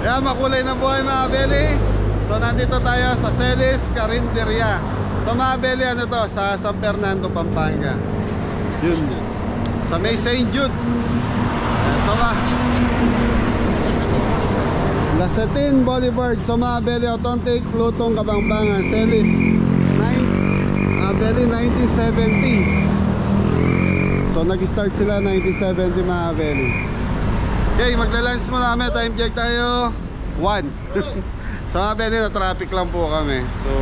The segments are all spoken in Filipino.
Kaya makulay na buhay mga belly. So nandito tayo sa Celis Carinderia. So mga belly, ano to? Sa San Fernando, Pampanga. Yun. Sa may St. Jude. So Lasetin Boulevard. So mga belly, authentic lutong Kapampangan. Celis belly 1970. So nag-start sila 1970 mga belly. Okay, magla-lunch muna kami. Time check tayo 1. So mga belly, na traffic lang po kami. So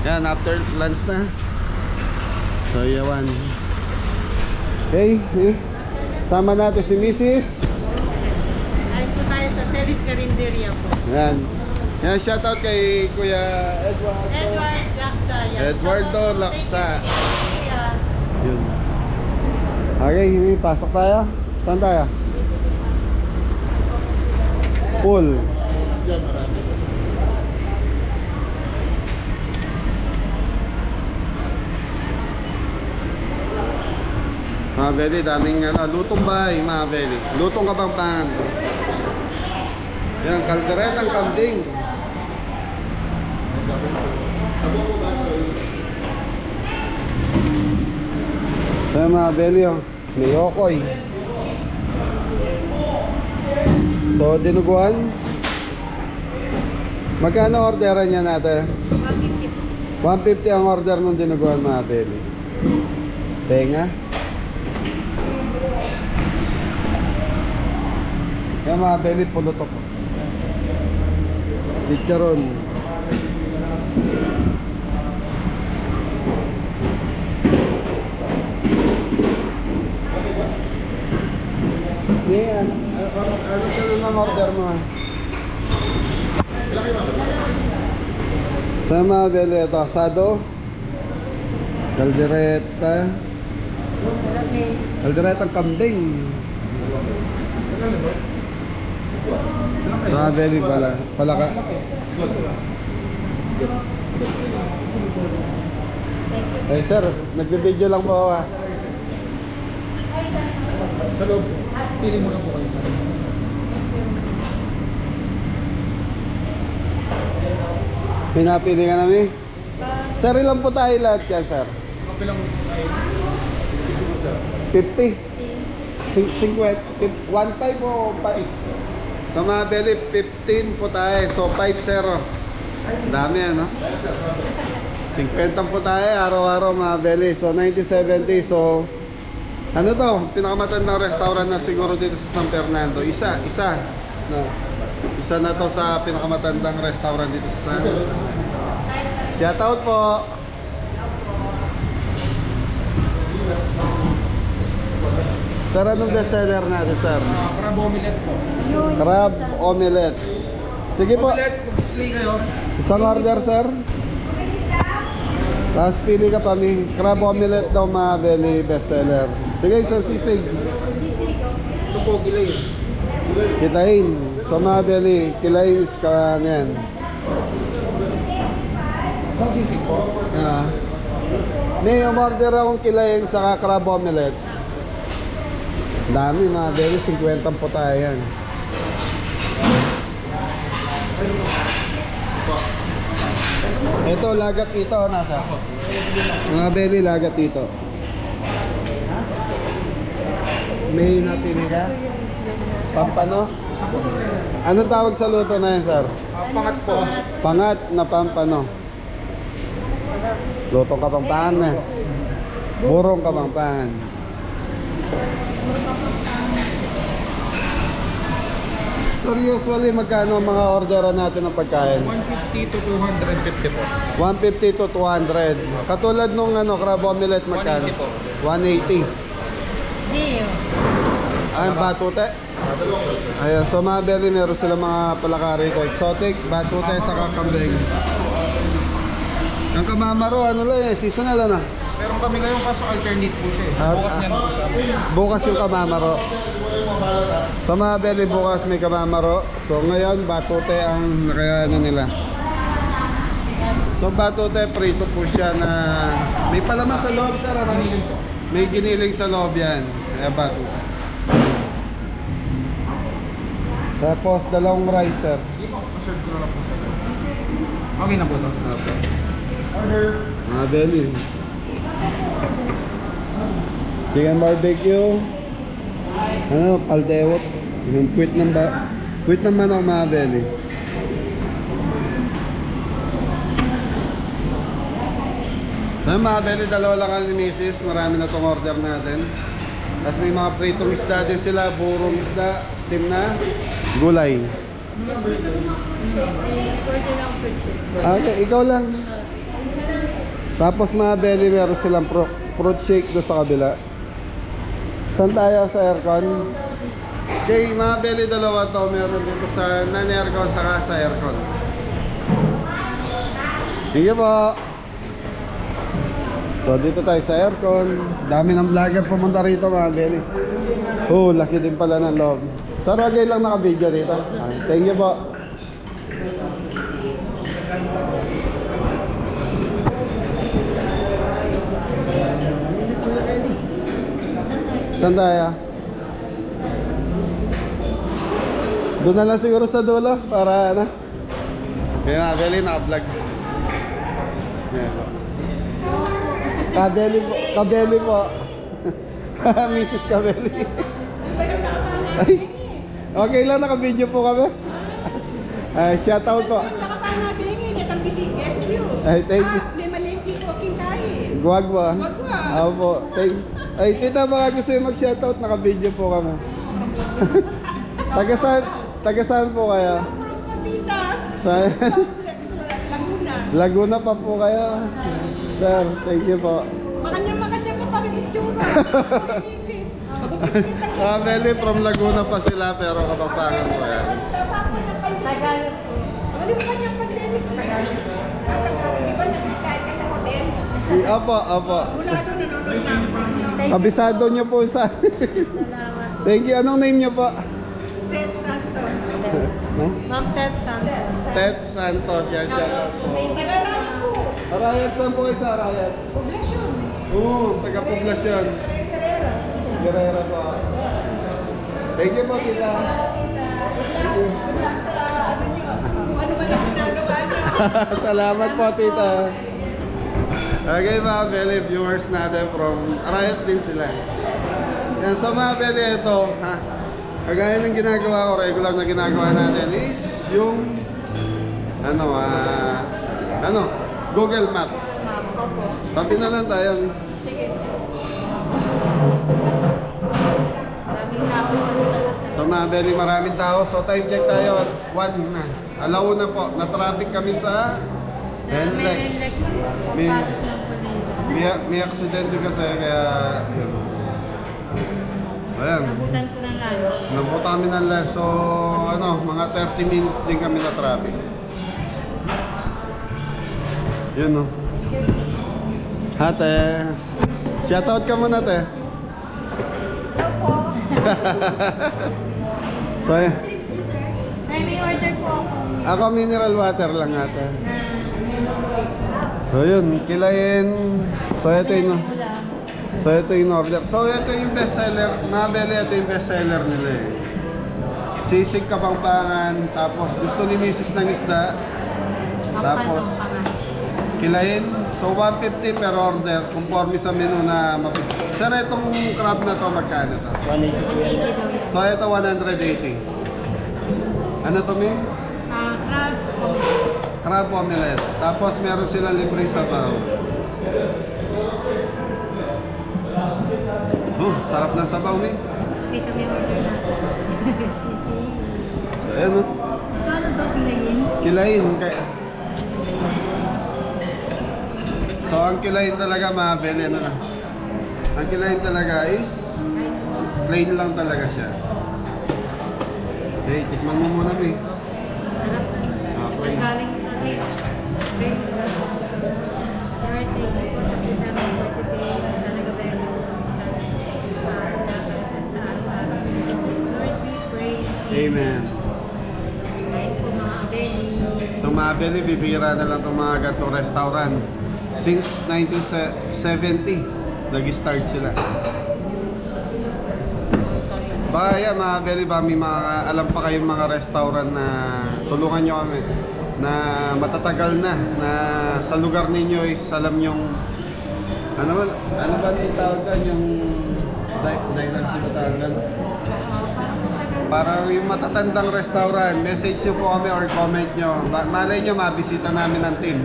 yan, after lunch na. So yawan. Okay, sama natin si Mrs. Ayun po tayo sa Celis Carinderia po. Yan. Yan, shoutout kay Kuya Eduardo Laksa. Yun. Okay, pasok tayo. Saan tayo? Pool. Mga belly, daming lutong bahay mga belly. Lutong Kapampangan. Yan, kalderetang kambing. So mga belly, may okoy. So dinuguan. Magkano orderan niya natin? 150. 150 ang order ng dinuguan mga belly. Tenga. Yan mga belly, pulutok. Chicharon. Yan. Ano sila ng order mo? Sa mga belly, ito asado, kaldereta, kalderetang kambing. Mga belly pala, palaka. Eh sir, nagbe-video lang po ako ha. Sa loob, pili mo na po kayo. Pinapili ka namin? Sir, ilan po tayo lahat yan, sir? Kapilang 50? 50? 1.5 o 5? Sa mga belly, 15 po tayo. So 5-0. Dami ano? 50 po tayo araw-araw mga belly. So 1970. So ano to? Pinakamatandang restaurant na siguro dito sa San Fernando. Isa no. Isa na to sa pinakamatandang restaurant dito sa San Fernando. Shout out po. Sir, anong best seller natin, sir? crab omelette po. Crab omelette. Sige po. Omelette, mag-display kayo. Isang order, sir. Tapos pili ka pa mi. Crab omelette daw mga belly best seller. Sige, isang sisig. Ito po, gilay. Kitain. So mga belly, kilain is ka yan. Isang sisig po. May umorder akong kilain sa crab omelette. Dami mga belly, 50 po tayo yan. Ito, lagat dito, nasa? Mga belly, lagat dito. May napili ka? Pampano? Ano tawag sa luto na yan, sir? Pangat po. Pangat na pampano. Lutong Kapampangan na. Burong Kapampangan. So usually magkano ang mga orderan natin ng pagkain? 150 to 250 po. 150 to 200. Katulad nung crab omelette magkano? 180 po. 180. Dio. Ay, batute. Ayan, so mga belly, meron sila mga palaka rito. Exotic, batute, saka kambing. Ang kamamaro, ano lang seasonal na. Meron kami ngayong kaso alternate po siya eh. Bukas niyan po siya. Bukas yung kamamaro. Sa mga belly, bukas may kamamaro. So ngayon, batute ang nakayano nila. So batute, prito po siya na may palaman sa loob, sir. Ano? May giniling sa loob yan. Kaya batute. Tapos, dalawang ricer. Sige po, ma-serve ko na lang po siya. Okay na po to. Okay. Order. Mga belly. Chicken barbecue. Ano, paldewot. Yung puwit ng manok, mga belly. Ano, mga belly, dalawa lang kami ni Mrs. Marami na itong order natin. Tapos may mga pritong isda din sila. Burong isda, steam na, gulay. Okay, ikaw lang. Tapos mga belly, meron silang fruit shake doon sa kabila. Saan tayo sa aircon? Okay, mga belly, dalawa to. Meron dito sa non-aircon saka sa aircon. Sige po. So dito tayo sa aircon. Dami ng vlogger pumunta rito, mga belly. Oh, laki din pala ng loob. Sa Rogay lang naka-video dito. Thank you po. Saan tayo? Doon na lang siguro sa dulo para ano. Kaya nga, Belly, naka-vlog. Yan po. Kabeli po. Kabeli po. Mrs. Kabeli. Ay, okay lang, naka-video po kami. Shoutout po. Ay, thank you. Guwagwa. Opo. Ay, tita, baka gusto yung mag-shoutout, naka-video po kami. Taga saan po kaya? Sa Laguna pa po kaya. Sir, thank you po. Makanya pa rin itsura. Belly, from Laguna pa sila pero Kapampangan po yan. Tagalog po. Ano ba kanyang pag-lenik? Tagalog po. Di ba nagkakain ka sa hotel? Opo, opo. Wala doon nanonood na. Kabisado niyo po sa... Salamat. Thank you. Anong name niyo po? Ted Santos. No? Ma'am Ted Santos. Ted Santos. Yan siya po. Tagalog po. Arayat, saan po kayo sa Arayat? Poblasyon. Oo, taga-poblasyon. Carrera. Guerrero po. Thank you po, tita. Thank you. Ano ba yung ginagawa niyo? Salamat po, tita. Okay, mga Beli, viewers natin from Arayat din sila. Yan, so mga Beli, ito, ha? Kagaya ng ginagawa ko, regular na ginagawa natin is yung Google Map. Opo. Tabi na lang tayo. Sige. Maraming tao po talaga. So mga Beli, maraming tao. So time check tayo. 1 na. Alauna po. Na-traffic kami sa NLEX. May aksidente kasi kaya yun. Ayan. Nabutan ko ng lunch. Nabuta kami ng lunch. So mga 30 minutes din kami na traffic. Yun no. Ate. Shoutout ka muna, te. So, Ay, may order po ako. ako mineral water lang, ate. So, yun. Kilayin. So, ito yung order. So, ito yung bestseller. Mga Beli, ito yung bestseller nila eh. Sisig Kapampangan. Tapos, gusto ni Mrs. ng isda. Tapos, kilayin. So 150 per order, conforme sa menu na mapipili. Sir, itong crab na to, magkano to? 180. So ito 180. Ano to, May? Crab. Crab omelette. Tapos meron silang libre sabaw. Oh, sarap ng sabaw, May. Okay, kami order na. Sisi. So ayan o. Ano to, kilayin? Kilayin. So ang kilayin talaga, mga Beli, ano na. Ang kilayin talaga is plain lang talaga siya. Okay, tikman mo muna, May. Sarap na. Okay. Galing na rin. Okay. Alright, thank you po sa kita mo for today. Sana gabayan niyo po sa araw-araw. Lord, we pray. Amen. Kahit po mga abeni. Itong mga Beli, bibira na lang itong mga gantong restaurant. Since 1970, nag-start sila. Baka yan mga belly ba, may mga alam pa kayong mga restaurant na tulungan nyo kami na matatagal na sa lugar ninyo is alam nyong ano ba yung tawag doon, yung dynasty ba tawag doon? Parang yung matatandang restaurant, message nyo po kami or comment nyo. Malay nyo, mabisita namin ang team.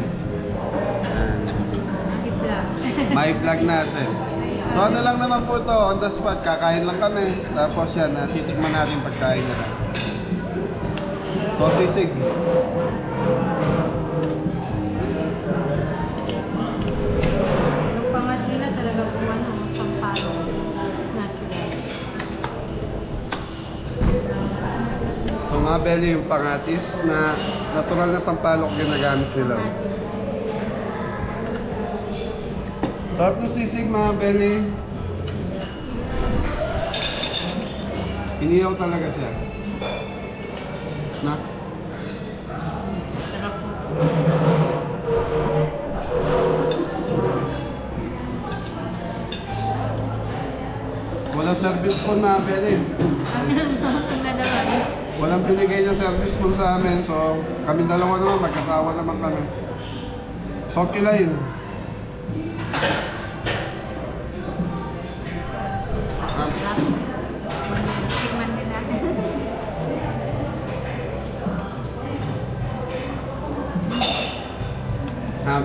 May vlog natin. So ano lang naman po to, on the spot, kakain lang kami. Tapos yan, titikman natin pagkain nila. So sisig. Yung pangat nila talaga kung ano, sampalo. Natural. So mga belly, yung pangatis na natural na sampalok ginagamit nila. Sarap ng sisig mga belly. Iniyaw talaga siya. Na? Sarap po. Walang service phone mga belly. Ang dalawa. Walang binigay na service phone sa amin. So kami dalawa naman, magkasawa naman kami. So kilayin. Tikman nila.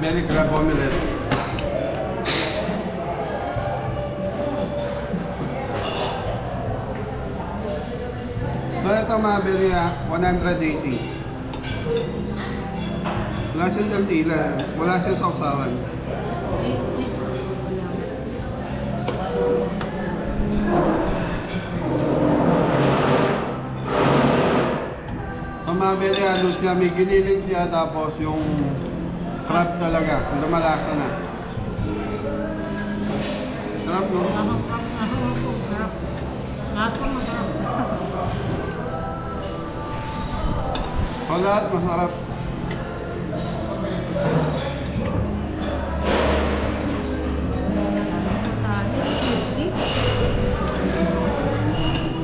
Belly crab omelette. So ito mga belly 180. Wala siyang kantila, wala siyang sausawan. So mga belly, ano siya, may giniling siya tapos yung crab talaga, lumalasa na. Sarap no? O lahat masarap.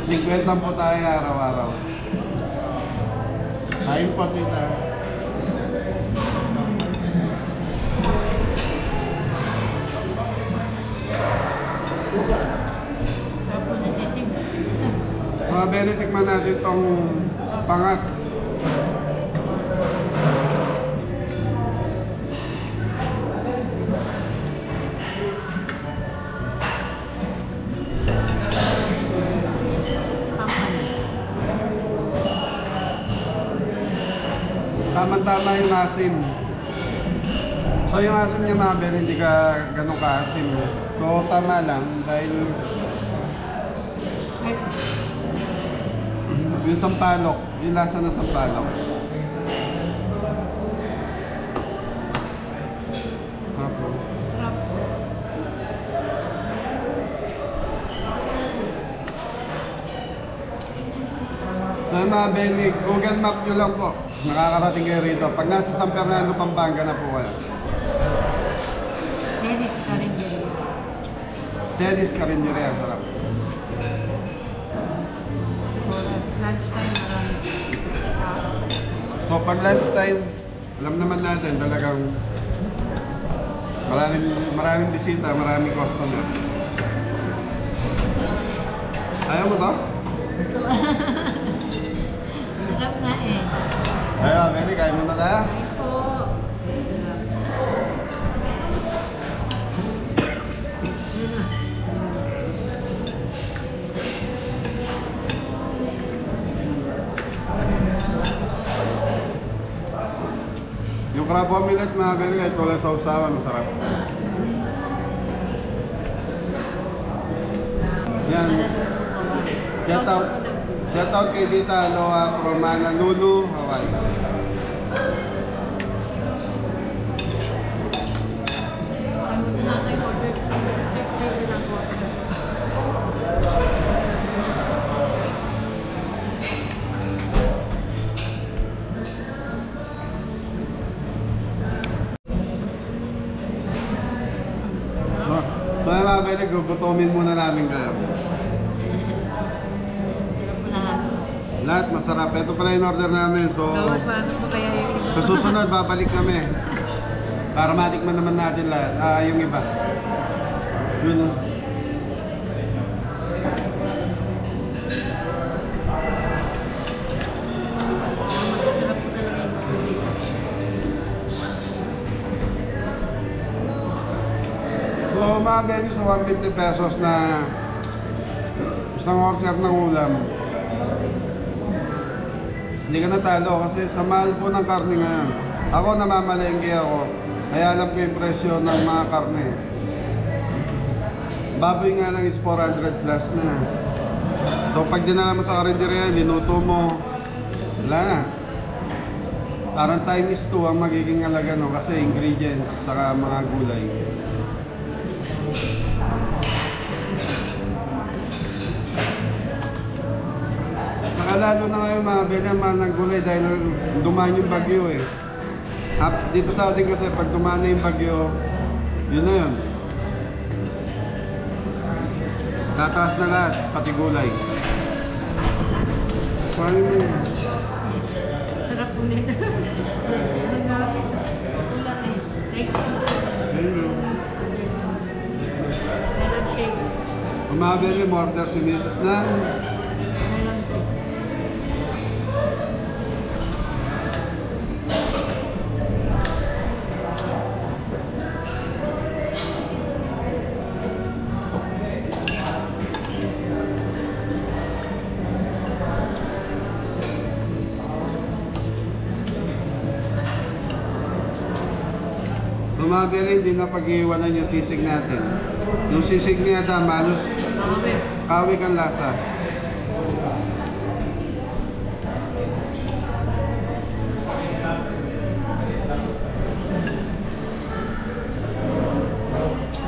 Sigwentang po tayo araw-araw. Kain po tita. Mga belly, tikman natin itong pangat. Tama-tama yung asim. So yung asim niya mga belly, hindi ka ganun ka-asim. So tama lang dahil yung sampalok, yung lasa ng sampalok. Sarap po. So mga belly, Google Map nyo lang po. Nakakarating kayo rito. Pag nasa San Fernando, Pampanga na po kayo. Dennis Carinderia. Celis Carinderia, sarap. Lunchtime marami. So pag lunchtime, alam naman natin talagang maraming bisita, maraming customer. Ayaw mo to? Sarap nga eh. Ayaw, Mary, kaya mo na tayo? Ay po. Yung crab omelette mga ganyan, kahit wala sa usawan, masarap. Yan. Shout out kay Tita Aloha from Honolulu, Hawaii. So mga balik, gugutomin muna namin kayo. Lahat masarap. Ito pala yung order namin. So, Bawas pa ano pa kaya yung iba? sa susunod, babalik kami. Para matikman naman natin lahat. Yung iba. Yun. Masarap po talaga yung tubig. So, mga belly sa 150 pesos na isang order ng ulam. Hindi ka natalo kasi sa mahal po ng karne ngayon. Ako namamalengke ako. Kaya alam ko yung presyo ng mga karne. Baboy nga lang is 400 plus na. So pag dinala mo sa karinderya, linuto mo, wala na. Parang times 2 ang magiging halaga no, kasi ingredients saka mga gulay. Saka lalo na ngayon mga benaman ng gulay dahil dumaan yung bagyo eh. Dito sa atin kasi pag dumaan na yung bagyo, yun na yun. Tataas na lahat, pati gulay. Paano mo yun? Sarap po nito. Naglalapit. Ulan eh. Thank you. Ayun. Melon shake. Umabili mo order si Mrs. na Melon shake. Umabili, hindi na pag-iwanan yung sisig natin. Yung sisig niya malos Okay. kawik ang lasa.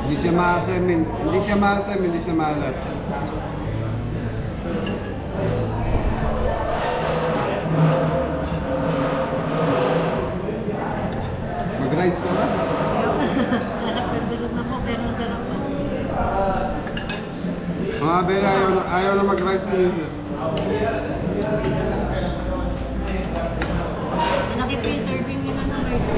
Hindi siya maasim, hindi siya maalat. Mag-rice ka ba? Nagdusog na po pero masarap po. Mga bela, ayaw na mag-rice ni Jesus. Malaki po yung serving nila ng rice.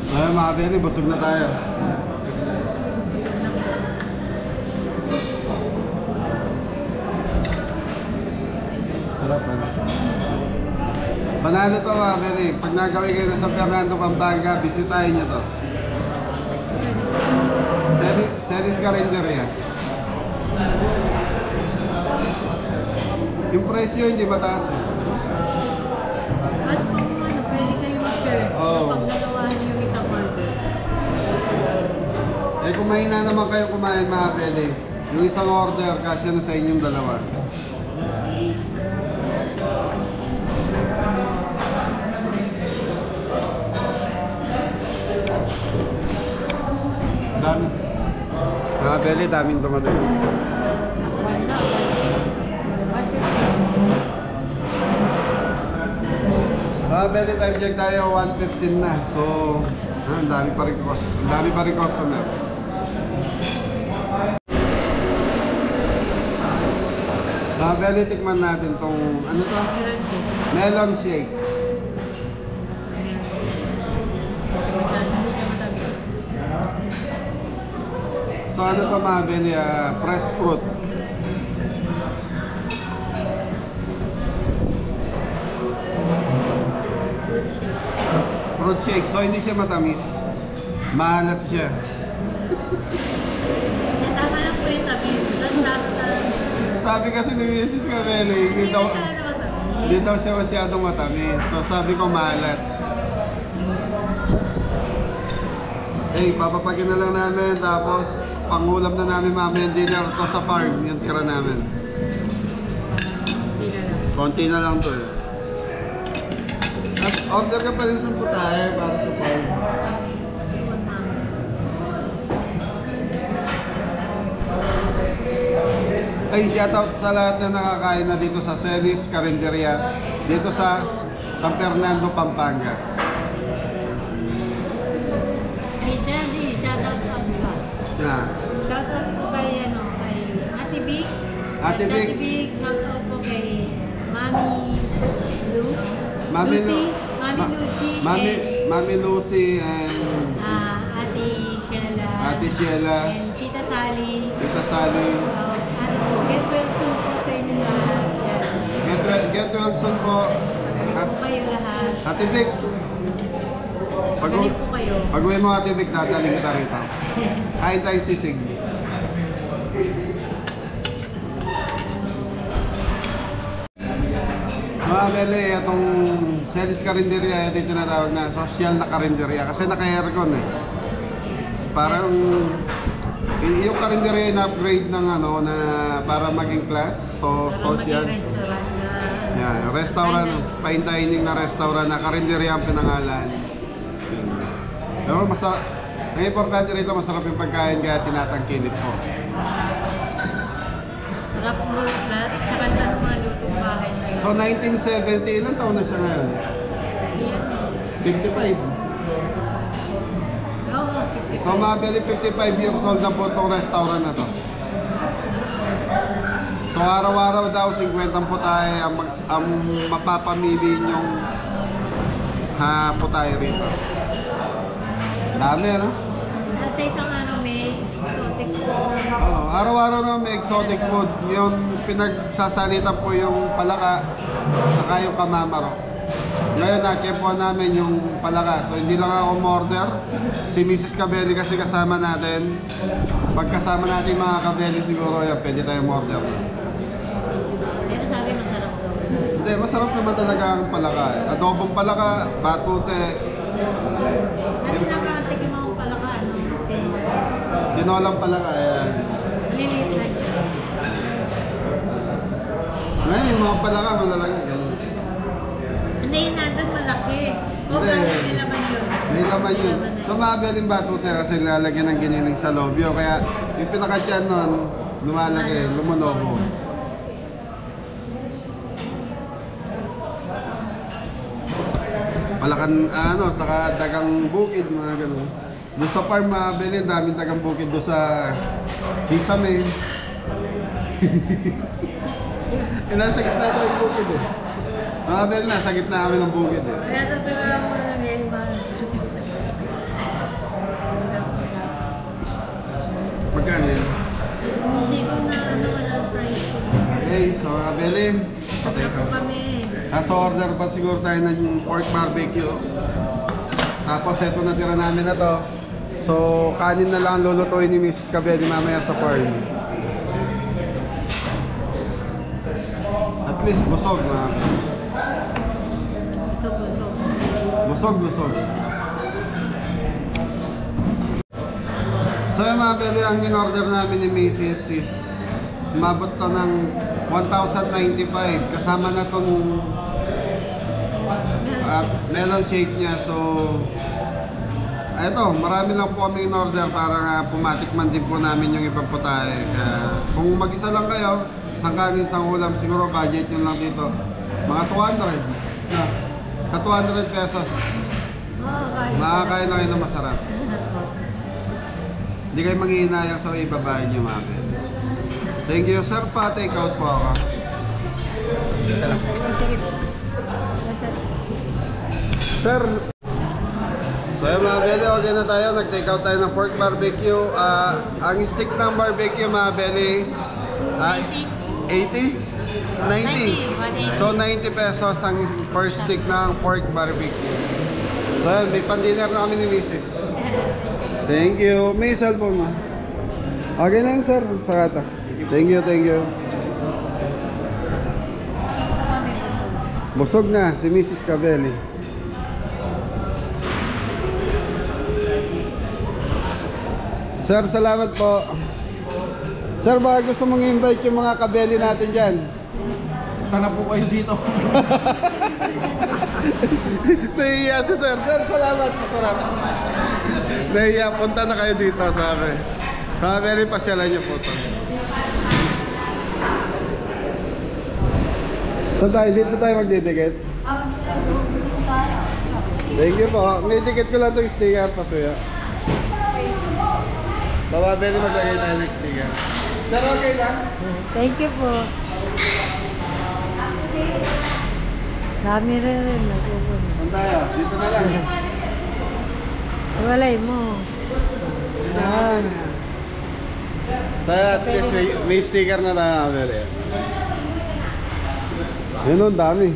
Ayaw mga bela, busog na tayo. Sarap ano? Panalo to mga bela. Pag nagawin kayo na San Fernando, Pampanga, bisitahin nyo to. Series Carinderia. Yung presyo hindi mataas. At kung ano, pwede kayo mag-serve. Oo. Pag nalawahan yung isang order. Eh kung mahina naman kayo kumain mga pwede, yung isang order kasi na sa inyong dalawa. Dami. Mga pwede, daming tumating. Mga pwede, time check tayo, 1:15 na. So, ang dami pa rin customer. Mga pwede, tikman natin tong, ano to? Melon shake. Melon shake. Hindi siya matamis. So ano pa mga pwede, fresh fruit. Fruit shake. So hindi siya matamis. Maalat siya. Tama lang po yung tamis. Sabi kasi ni Mrs. Cabelli, hindi daw siya masyadong matamis. So sabi ko maalat. Eh, papapagin na lang namin. Tapos pangulam na namin mamaya dinner to sa farm. Yung tira namin. Konti na lang to eh. At order ka pa rin sa putahe para sa farm. Ay, shoutout sa lahat na nakakain na dito sa Series Carinderia, dito sa San Fernando, Pampanga. Ate Vic. Big, shoutout po kay Mami Luz. Mami Lucy. Lu- Mami Lucy. Mami, and, Mami Lucy and Ate Sheila. Ate Sheila. And Tita Sally. Tita Sally. Ano po, get well soon po sa inyo lahat. Yan. Get well soon po. Magaling po kayo lahat. Ate Vic. Galing po kayo. Pag-uwi mo Ate Vic, dadaling kita rito. Kain tayong sisig. Mga bele, itong Celis Karinderya, ito yung tinatawag na social na karinderya kasi naka-aircon eh. Parang yung karinderya yung upgrade ng ano na para maging class, so Para social. maging restaurant na. Yan, restaurant, fine dining na restaurant na karinderya ang pinangalan. Pero masarap, ang importante rito masarap yung pagkain kaya tinatangkilit ko. Sarap po lahat. Tsaka lahat ng mga lutong bahay na yun. So 1970, ilang taon na siya ngayon? Yan eh. 55. Oo, So mga beli, 55 years old na po itong restaurant na to. So araw-araw daw 50 po tayo ang mapapamili nyong po tayo rito. Dami no? Sa isang ano may exotic po. Oo, araw-araw naman may exotic food. Yung pinagsasalitan po yung palaka saka yung kamamaro. Ngayon nakimpo namin yung palaka. So hindi lang ako umorder. Si Mrs. Cabelli kasi kasama natin. Pagkasama natin yung mga Cabelli siguro yan, pwede tayong umorder. Pero sabi masarap daw. Hindi, masarap naman talaga ang palaka. Adobong palaka, batute, Dati nakatikim ako pala ka ano. tinolang palaka. Ayan. Lilit lang. Ngayon yung mga palaka malalaki. Ganyan. Hindi yun nandun malaki. O Hindi. bakit may laman yun? May laman yun. So mabeling batute kasi lalagyan ng giniling sa lobyo. Kaya yung pinakatyan nun, lumalaki, lumunobo. Palakan, ano, saka dagang bukid, mga ganun. Doon sa farm, mabili, daming dagang bukid doon sa Kisame. Nasa gitna ito yung bukid eh. Mabili, nasa gitna kami ng bukid eh. Kaya tatawa mo na may iba. Magkano yun? Hindi ko na ano walang price. Okay, so mabili. Patay Wala ka. po kami. Nasa order pa siguro tayo ng pork barbecue. Tapos ito natira namin na to. So kanin na lang lulutuin ni Mrs. Cabelli mamaya sa farm. At least busog na. Busog-busog. Busog. So yung mga beli, ang in-order namin ni Mrs. is umabot to ng 1,095 kasama na tong melon shake niya. So eto, marami lang po kami in-order para nga pumatikman din po namin yung ibang putahe. Kaya kung mag-isa lang kayo, isang kanin, isang ulam, siguro budget yun lang dito. Mga 200 na. Ka 200 pesos. Oo, kaya. Makakain na kayo na masarap. Hindi kayo manghihinayang sa ibabae niyo, mga beli. Thank you, sir. Pa-take out po ako. Sir. So yung mga beli, okay na tayo. Nag-take out tayo ng pork barbecue. Ang stick ng barbecue, mga beli, 80? 90. So 90 pesos ang first stick ng pork barbecue. So yun, may pan-dinner na kami ni Mrs. Thank you. May cellphone mo. Okay na yun, sir. Sakata. Thank you. Busog na si Mrs. Cabelli. Sir, salamat po. Sir, baka gusto mong invite yung mga Cabelli natin dyan? Sana po kayo dito. Nahiya si sir. Sir, salamat. Masarap. Nahiya, punta na kayo dito, sabi. Cabelli, pasyalan niyo po ito. Saan tayo? Dito tayo magdidikit? Thank you po. May dikit ko lang itong sticker, pasuya. Baba, Belly, maglagay tayo ng sticker. Sir, okay lang? Thank you po. Dami rin nagpupunta. Saan tayo? Dito na lang. Walay mo. Yan. Tayo at least may sticker na tayo nakabili. Yun o, dami.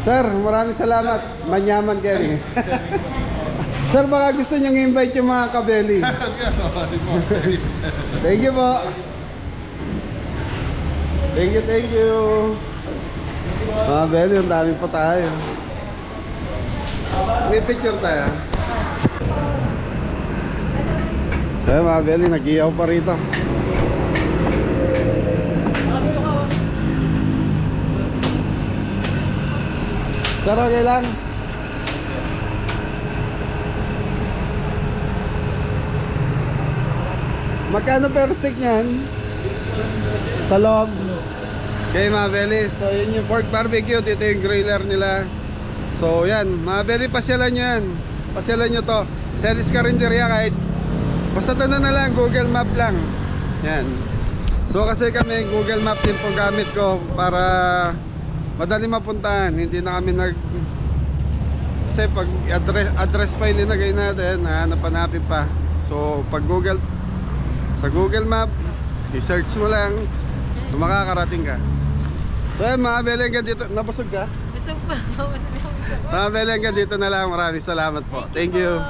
Sir, maraming salamat. Manyaman kayo. Sir, baka gusto nyo invite yung mga kabeli. Thank you po. Thank you, thank you. Mga beli, ang dami pa tayo. May picture tayo. So mga beli, nag-iyaw pa rito. Sir, okay lang? Magkano per stick niyan? Sa loob. Okay mga beli, so yun yung pork barbecue. Dito yung griller nila. So yan, mga beli, pasyalan nyo yan. Pasyalan nyo to. Service Carinderia, kahit basta tanong na lang, Google Map lang. Yan. So kasi kami, Google Map din po gamit ko para madali mapuntahan. Hindi na kami kasi pag address pa ilinagay natin, hanap-hanapin pa. So pag sa Google Map, i-search mo lang, makakarating ka. So yun, mga beli, hanggang dito. Nabusog ka? Busog pa. Mga beli, hanggang dito na lang. Maraming salamat po. Thank you.